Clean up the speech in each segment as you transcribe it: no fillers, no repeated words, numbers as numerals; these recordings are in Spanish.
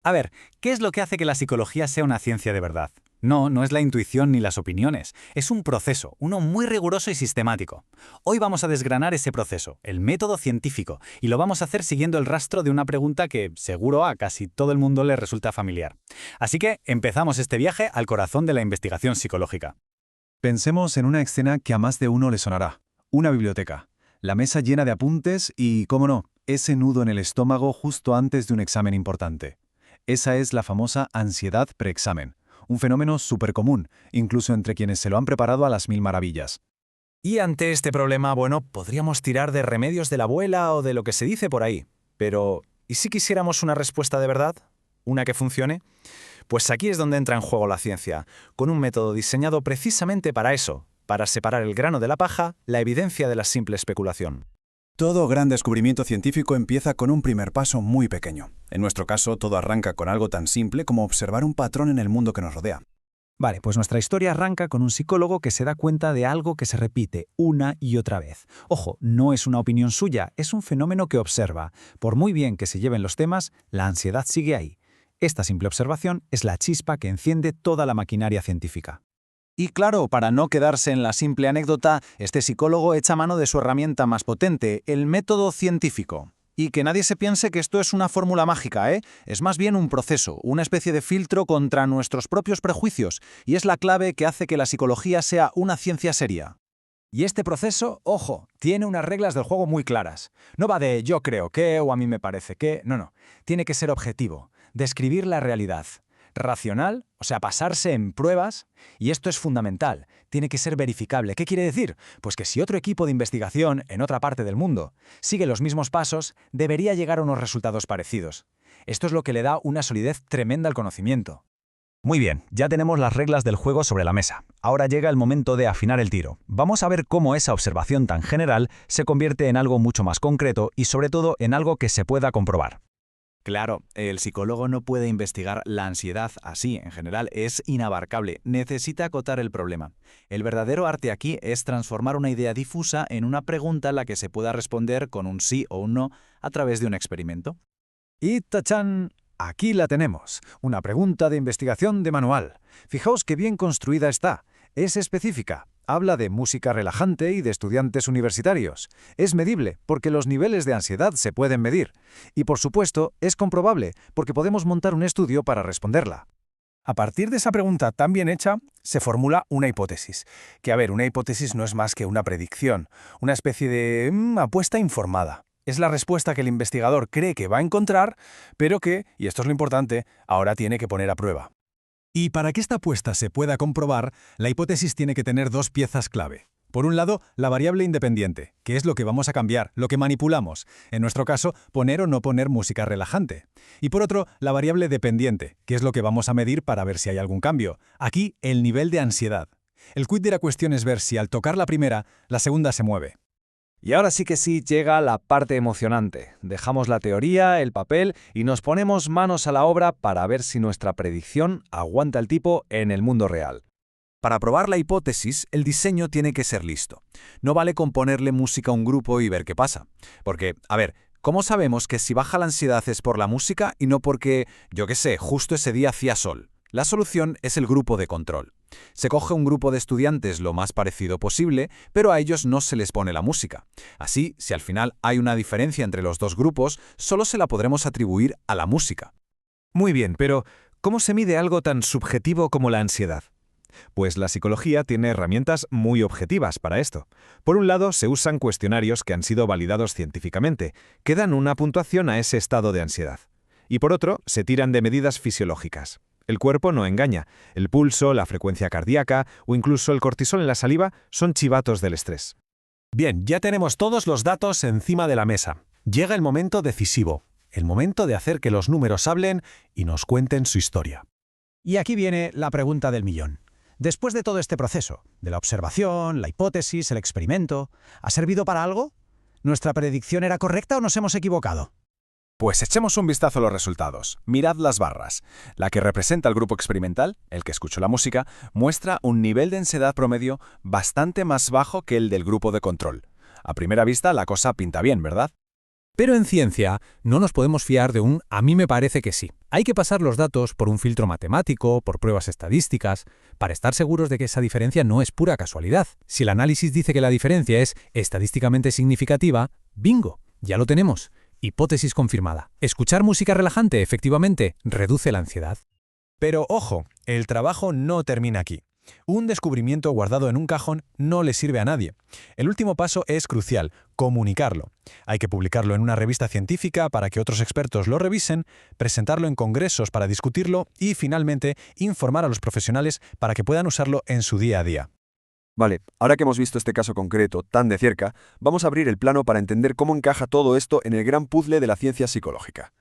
A ver, ¿qué es lo que hace que la psicología sea una ciencia de verdad? No, no es la intuición ni las opiniones. Es un proceso, uno muy riguroso y sistemático. Hoy vamos a desgranar ese proceso, el método científico, y lo vamos a hacer siguiendo el rastro de una pregunta que seguro a casi todo el mundo le resulta familiar. Así que empezamos este viaje al corazón de la investigación psicológica. Pensemos en una escena que a más de uno le sonará. Una biblioteca. La mesa llena de apuntes y, cómo no, ese nudo en el estómago justo antes de un examen importante. Esa es la famosa ansiedad preexamen. Un fenómeno súper común, incluso entre quienes se lo han preparado a las mil maravillas. Y ante este problema, bueno, podríamos tirar de remedios de la abuela o de lo que se dice por ahí. Pero, ¿y si quisiéramos una respuesta de verdad? ¿Una que funcione? Pues aquí es donde entra en juego la ciencia, con un método diseñado precisamente para eso, para separar el grano de la paja, la evidencia de la simple especulación. Todo gran descubrimiento científico empieza con un primer paso muy pequeño. En nuestro caso, todo arranca con algo tan simple como observar un patrón en el mundo que nos rodea. Vale, pues nuestra historia arranca con un psicólogo que se da cuenta de algo que se repite una y otra vez. Ojo, no es una opinión suya, es un fenómeno que observa. Por muy bien que se lleven los temas, la ansiedad sigue ahí. Esta simple observación es la chispa que enciende toda la maquinaria científica. Y claro, para no quedarse en la simple anécdota, este psicólogo echa mano de su herramienta más potente, el método científico. Y que nadie se piense que esto es una fórmula mágica, ¿eh? Es más bien un proceso, una especie de filtro contra nuestros propios prejuicios, y es la clave que hace que la psicología sea una ciencia seria. Y este proceso, ojo, tiene unas reglas del juego muy claras. No va de yo creo que o a mí me parece que, no. Tiene que ser objetivo, describir la realidad. Racional, o sea, basarse en pruebas, y esto es fundamental, tiene que ser verificable. ¿Qué quiere decir? Pues que si otro equipo de investigación en otra parte del mundo sigue los mismos pasos, debería llegar a unos resultados parecidos. Esto es lo que le da una solidez tremenda al conocimiento. Muy bien, ya tenemos las reglas del juego sobre la mesa. Ahora llega el momento de afinar el tiro. Vamos a ver cómo esa observación tan general se convierte en algo mucho más concreto y sobre todo en algo que se pueda comprobar. Claro, el psicólogo no puede investigar la ansiedad así, en general, es inabarcable, necesita acotar el problema. El verdadero arte aquí es transformar una idea difusa en una pregunta a la que se pueda responder con un sí o un no a través de un experimento. Y tachán, aquí la tenemos, una pregunta de investigación de manual. Fijaos qué bien construida está, es específica. Habla de música relajante y de estudiantes universitarios. Es medible, porque los niveles de ansiedad se pueden medir. Y por supuesto, es comprobable, porque podemos montar un estudio para responderla. A partir de esa pregunta tan bien hecha, se formula una hipótesis. Que, una hipótesis no es más que una predicción, una especie de apuesta informada. Es la respuesta que el investigador cree que va a encontrar, pero que, y esto es lo importante, ahora tiene que poner a prueba. Y para que esta apuesta se pueda comprobar, la hipótesis tiene que tener dos piezas clave. Por un lado, la variable independiente, que es lo que vamos a cambiar, lo que manipulamos. En nuestro caso, poner o no poner música relajante. Y por otro, la variable dependiente, que es lo que vamos a medir para ver si hay algún cambio. Aquí, el nivel de ansiedad. El quid de la cuestión es ver si al tocar la primera, la segunda se mueve. Y ahora sí que sí llega la parte emocionante. Dejamos la teoría, el papel y nos ponemos manos a la obra para ver si nuestra predicción aguanta el tipo en el mundo real. Para probar la hipótesis, el diseño tiene que ser listo. No vale con ponerle música a un grupo y ver qué pasa. Porque, ¿cómo sabemos que si baja la ansiedad es por la música y no porque, justo ese día hacía sol? La solución es el grupo de control. Se coge un grupo de estudiantes lo más parecido posible, pero a ellos no se les pone la música. Así, si al final hay una diferencia entre los dos grupos, solo se la podremos atribuir a la música. Muy bien, pero ¿cómo se mide algo tan subjetivo como la ansiedad? Pues la psicología tiene herramientas muy objetivas para esto. Por un lado, se usan cuestionarios que han sido validados científicamente, que dan una puntuación a ese estado de ansiedad. Y por otro, se tiran de medidas fisiológicas. El cuerpo no engaña. El pulso, la frecuencia cardíaca o incluso el cortisol en la saliva son chivatos del estrés. Bien, ya tenemos todos los datos encima de la mesa. Llega el momento decisivo, el momento de hacer que los números hablen y nos cuenten su historia. Y aquí viene la pregunta del millón. Después de todo este proceso, de la observación, la hipótesis, el experimento, ¿ha servido para algo? ¿Nuestra predicción era correcta o nos hemos equivocado? Pues echemos un vistazo a los resultados. Mirad las barras. La que representa el grupo experimental, el que escuchó la música, muestra un nivel de ansiedad promedio bastante más bajo que el del grupo de control. A primera vista la cosa pinta bien, ¿verdad? Pero en ciencia no nos podemos fiar de un «a mí me parece que sí». Hay que pasar los datos por un filtro matemático, por pruebas estadísticas, para estar seguros de que esa diferencia no es pura casualidad. Si el análisis dice que la diferencia es estadísticamente significativa, ¡bingo! Ya lo tenemos. Hipótesis confirmada. Escuchar música relajante, efectivamente, reduce la ansiedad. Pero ojo, el trabajo no termina aquí. Un descubrimiento guardado en un cajón no le sirve a nadie. El último paso es crucial, comunicarlo. Hay que publicarlo en una revista científica para que otros expertos lo revisen, presentarlo en congresos para discutirlo y, finalmente, informar a los profesionales para que puedan usarlo en su día a día. Vale, ahora que hemos visto este caso concreto tan de cerca, vamos a abrir el plano para entender cómo encaja todo esto en el gran puzzle de la ciencia psicológica.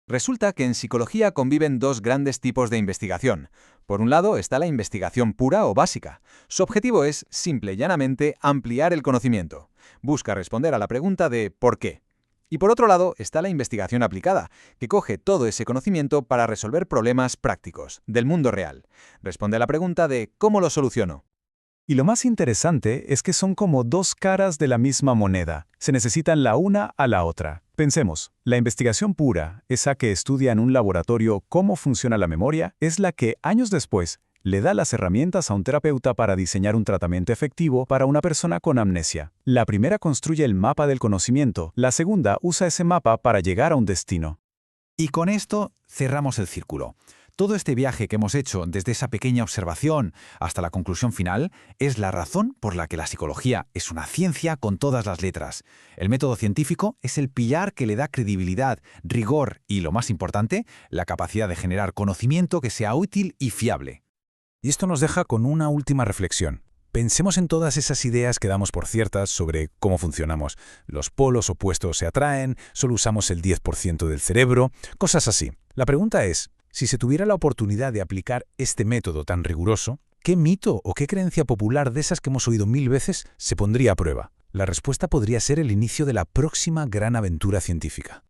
Resulta que en psicología conviven dos grandes tipos de investigación. Por un lado está la investigación pura o básica. Su objetivo es, simple y llanamente, ampliar el conocimiento. Busca responder a la pregunta de ¿por qué? Y por otro lado está la investigación aplicada, que coge todo ese conocimiento para resolver problemas prácticos, del mundo real. Responde a la pregunta de ¿cómo lo soluciono? Y lo más interesante es que son como dos caras de la misma moneda. Se necesitan la una a la otra. Pensemos, la investigación pura, esa que estudia en un laboratorio cómo funciona la memoria, es la que, años después, le da las herramientas a un terapeuta para diseñar un tratamiento efectivo para una persona con amnesia. La primera construye el mapa del conocimiento, la segunda usa ese mapa para llegar a un destino. Y con esto cerramos el círculo. Todo este viaje que hemos hecho desde esa pequeña observación hasta la conclusión final es la razón por la que la psicología es una ciencia con todas las letras. El método científico es el pilar que le da credibilidad, rigor y, lo más importante, la capacidad de generar conocimiento que sea útil y fiable. Y esto nos deja con una última reflexión. Pensemos en todas esas ideas que damos por ciertas sobre cómo funcionamos. Los polos opuestos se atraen, solo usamos el 10% del cerebro, cosas así. La pregunta es, si se tuviera la oportunidad de aplicar este método tan riguroso, ¿qué mito o qué creencia popular de esas que hemos oído 1000 veces se pondría a prueba? La respuesta podría ser el inicio de la próxima gran aventura científica.